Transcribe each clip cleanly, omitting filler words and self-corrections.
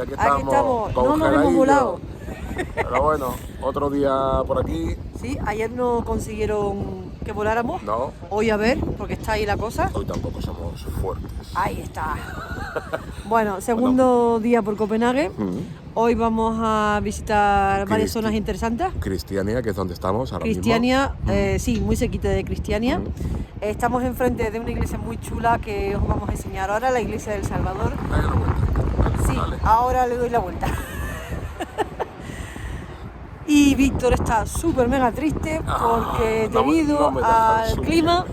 aquí estamos. No nos hemos volado. Pero bueno, otro día por aquí. Sí, ayer no consiguieron que voláramos. No. Hoy a ver, porque está ahí la cosa. Hoy tampoco somos fuertes. Ahí está. Bueno, segundo día por Copenhague. Hoy vamos a visitar varias zonas interesantes. Cristiania, que es donde estamos ahora Cristiania, mismo. sí, muy cerquita de Cristiania. Estamos enfrente de una iglesia muy chula que os vamos a enseñar ahora, la iglesia del Salvador. Dale la vuelta. Sí, Dale. ahora le doy la vuelta. Y Víctor está súper mega triste porque debido al clima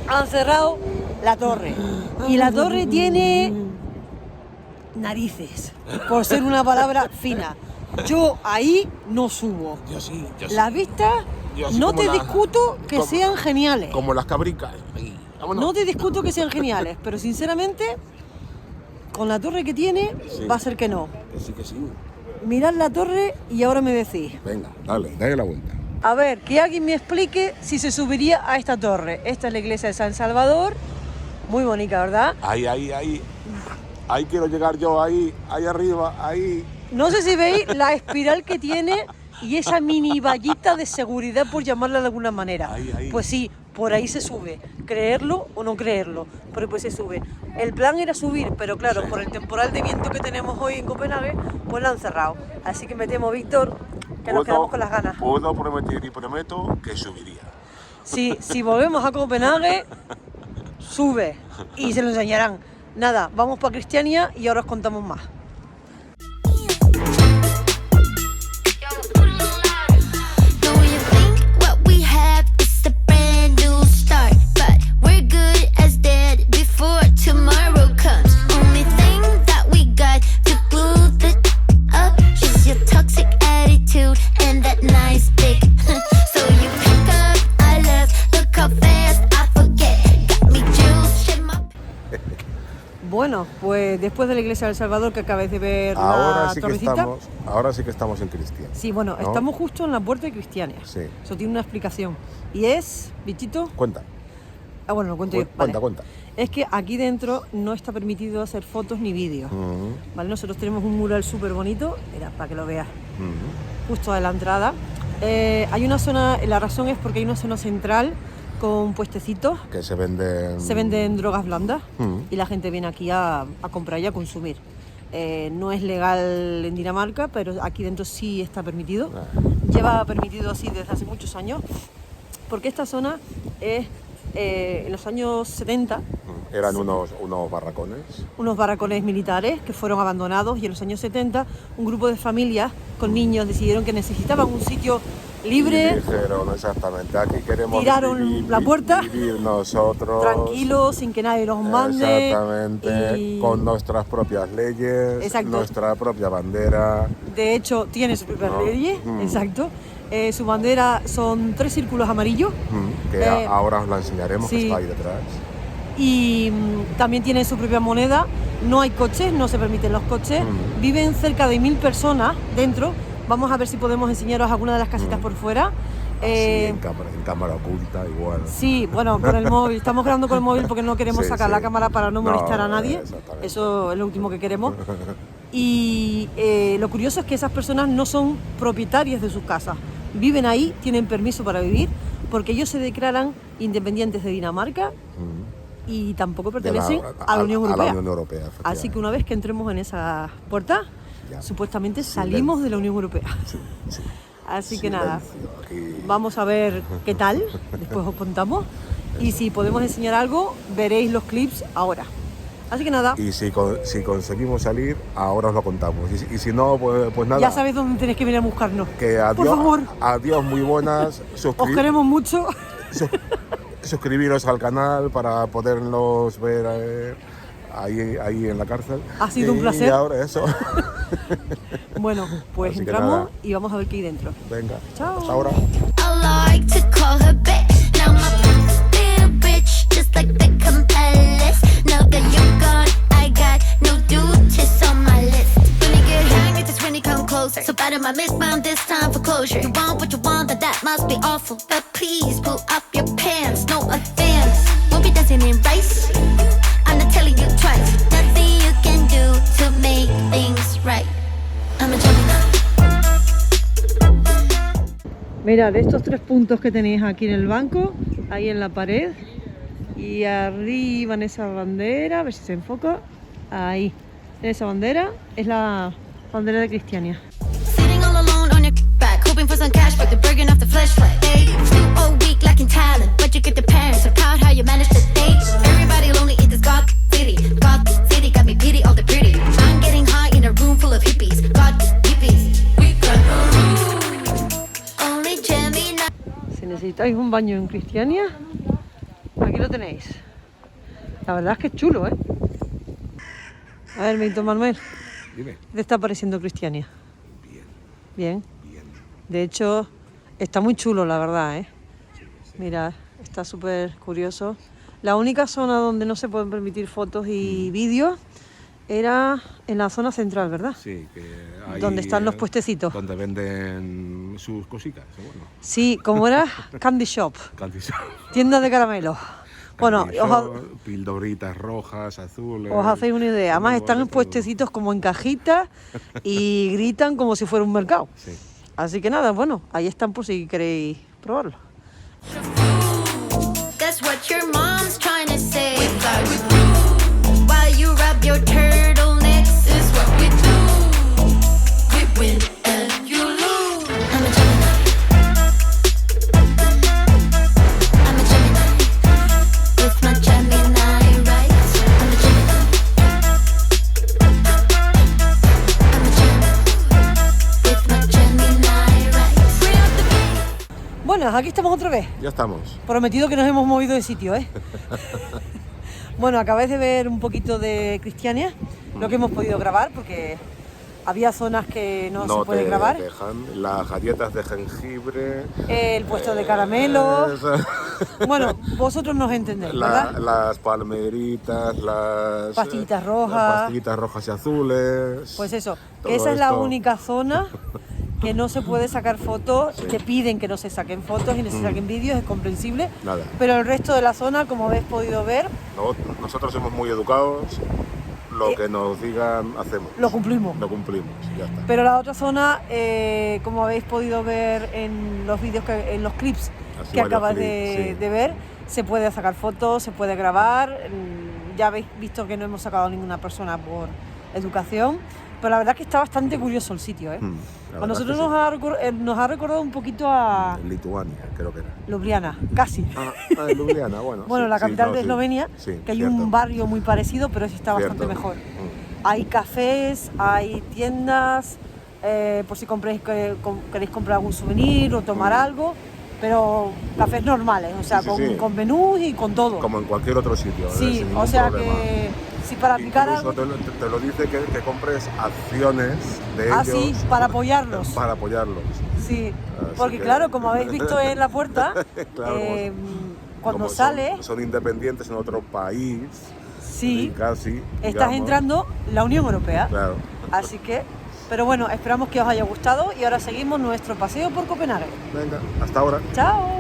han cerrado la torre. Y la torre tiene narices, por ser una palabra fina. Yo ahí no subo. Yo sí. Las vistas no te discuto que sean geniales. Como las cabricas. No te discuto que sean geniales, pero sinceramente, con la torre que tiene, Sí. va a ser que no. Que sí. Mirad la torre y ahora me decís. Venga, dale la vuelta. A ver, que alguien me explique si se subiría a esta torre. Esta es la iglesia de San Salvador. Muy bonita, ¿verdad? Ahí. Ahí quiero llegar yo, ahí arriba, ahí. No sé si veis la espiral que tiene y esa mini vallita de seguridad, por llamarla de alguna manera. Ahí. Pues sí, por ahí se sube. Creerlo o no creerlo, pero pues se sube. El plan era subir, pero claro, por el temporal de viento que tenemos hoy en Copenhague, pues lo han cerrado. Así que me temo, Víctor, que nos quedamos con las ganas. Puedo prometer y prometo que subiría. Sí, si volvemos a Copenhague, sube y se lo enseñarán. Nada, vamos para Cristiania y ahora os contamos más. Bueno, pues después de la iglesia del Salvador que acabáis de ver la torrecita. Ahora sí que estamos en Cristiania. Sí, bueno, ¿no? estamos justo en la puerta de Cristiania. Sí. Eso tiene una explicación. Y es, bichito. Cuenta. Ah, bueno, lo cuento yo. Cuenta. Es que aquí dentro no está permitido hacer fotos ni vídeos. ¿Vale? Nosotros tenemos un mural súper bonito, mira, para que lo veas, justo de la entrada. Hay una zona, la razón es porque hay una zona central con puestecitos que se venden drogas blandas y la gente viene aquí a comprar y a consumir. No es legal en Dinamarca, pero aquí dentro sí está permitido. Lleva permitido así desde hace muchos años, porque esta zona es en los años 70 eran unos barracones. Unos barracones militares que fueron abandonados, y en los años 70 un grupo de familias con niños decidieron que necesitaban un sitio libre. Y dijeron, exactamente, aquí queremos tiraron la puerta, vivir nosotros tranquilos, sin que nadie los mande. Exactamente, con nuestras propias leyes. Exacto. Nuestra propia bandera. De hecho, tiene su propia ley, exacto. Su bandera son 3 círculos amarillos. Que ahora os la enseñaremos, sí. Que está ahí detrás. Y también tiene su propia moneda. No hay coches, no se permiten los coches. Viven cerca de 1000 personas dentro. Vamos a ver si podemos enseñaros alguna de las casitas por fuera. En cámara oculta igual. Sí, bueno, con el móvil. Estamos grabando con el móvil porque no queremos sacar la cámara para no molestar a nadie. Eso es lo último que queremos. Y lo curioso es que esas personas no son propietarias de sus casas. Viven ahí, tienen permiso para vivir, porque ellos se declaran independientes de Dinamarca y tampoco pertenecen a la Unión Europea. Así que una vez que entremos en esa puerta, supuestamente salimos de la Unión Europea. Sí. Así que nada, vamos a ver qué tal, después os contamos. Y si podemos enseñar algo, veréis los clips ahora. Así que nada. Y si conseguimos salir, ahora os lo contamos. Y si no, pues nada. Ya sabéis dónde tenéis que venir a buscarnos. Que adiós, por favor. Adiós, muy buenas. Os queremos mucho. Suscribiros al canal para podernos ver ahí en la cárcel. Ha sido un placer. Y ahora eso. Bueno, pues así entramos y vamos a ver qué hay dentro. Venga. Chao. Hasta ahora. So bad in my list, bound this time for closure. You want what you want, that must be awful. But please pull up your pants, no offense. Won't be dancing in rice. I'm not telling you twice. Nothing you can do to make things Mirad, estos 3 puntos que tenéis aquí en el banco, ahí en la pared, y arriba en esa bandera, a ver si se enfoca, ahí, en esa bandera, es la bandera de Cristiania. Sitting all alone on your back, hoping for some cash, but they're burning off the flashlight. Hey, still all weak, lacking talent, but you get the parents. So proud how you managed to date. Everybody lonely in this God city. God city got me pity all the pretty. I'm getting high in a room full of hippies. God hippies. We got no room. Only Gemini. Si necesitáis un baño en Cristiania, aquí lo tenéis. La verdad es que es chulo, ¿eh? A ver, Víctor Manuel, Dime. ¿qué te está pareciendo Cristiania? Bien, Bien. bien. De hecho, está muy chulo, la verdad, ¿eh? Mira, está súper curioso. La única zona donde no se pueden permitir fotos y vídeos era en la zona central, ¿verdad? Sí, que ahí, Donde están los puestecitos. Donde venden sus cositas, seguro. Sí, como era Candy Shop, Candy shop. tienda de caramelos. Bueno, Candy os, shop, pildoritas rojas, azules. os hacéis una idea. Además están en todo. puestecitos como en cajitas y gritan como si fuera un mercado. Sí. Así que nada, bueno, ahí están por si queréis probarlo. That's what your mom's trying to say. While you rub your turtlenecks is what we do. We win and you lose. I'm a Gemini. I'm a Gemini. With my Gemini rights. I'm a Gemini. I'm a Gemini. With my Gemini rights. Bring up the beat. Bueno, aquí estamos otra vez. Ya estamos. Prometido que nos hemos movido de sitio, ¿eh? Bueno, acabáis de ver un poquito de Cristiania, lo que hemos podido grabar, porque había zonas que no se puede te grabar. dejan las galletas de jengibre. El puesto de caramelos. esa- Bueno, vosotros nos entendéis, ¿verdad? las palmeritas, las Pastillitas rojas. las pastillitas rojas y azules. Pues eso, todo que esa es la esto. única zona que no se puede sacar fotos, y te piden que no se saquen fotos y no se saquen vídeos, es comprensible. Nada. Pero el resto de la zona, como habéis podido ver, Nosotros somos muy educados. Lo que nos digan, hacemos. lo cumplimos. Lo cumplimos, ya está. Pero la otra zona, como habéis podido ver en los vídeos, en los clips Así que varios acabas clips, sí. de ver, se puede sacar fotos, se puede grabar. Ya habéis visto que no hemos sacado ninguna persona por educación, pero la verdad es que está bastante curioso el sitio, ¿eh? La A verdad nosotros es que nos ha recordado un poquito a sí. Lituania, creo que era. Ljubljana, casi. Ljubljana, bueno. Bueno, sí, la sí, capital no, de sí. Eslovenia, Sí, que hay cierto. un barrio muy parecido, pero ese está bastante Cierto. mejor. Hay cafés, hay tiendas, por si queréis comprar algún souvenir o tomar algo, pero cafés normales, o sea, Sí, sí, sí. con menús y con todo. Como en cualquier otro sitio. Sí, sin o ningún sea problema. que si para aplicar Incluso algo, te lo dice que compres acciones de ellos. así, para apoyarlos. Para apoyarlos. Sí, Así porque que- claro, como habéis visto en la puerta, Claro, cuando Como sale, son independientes en otro país. sí, Casi. estás digamos. entrando en la Unión Europea. Claro. Así que, pero bueno, esperamos que os haya gustado y ahora seguimos nuestro paseo por Copenhague. Venga, hasta ahora. ¡Chao!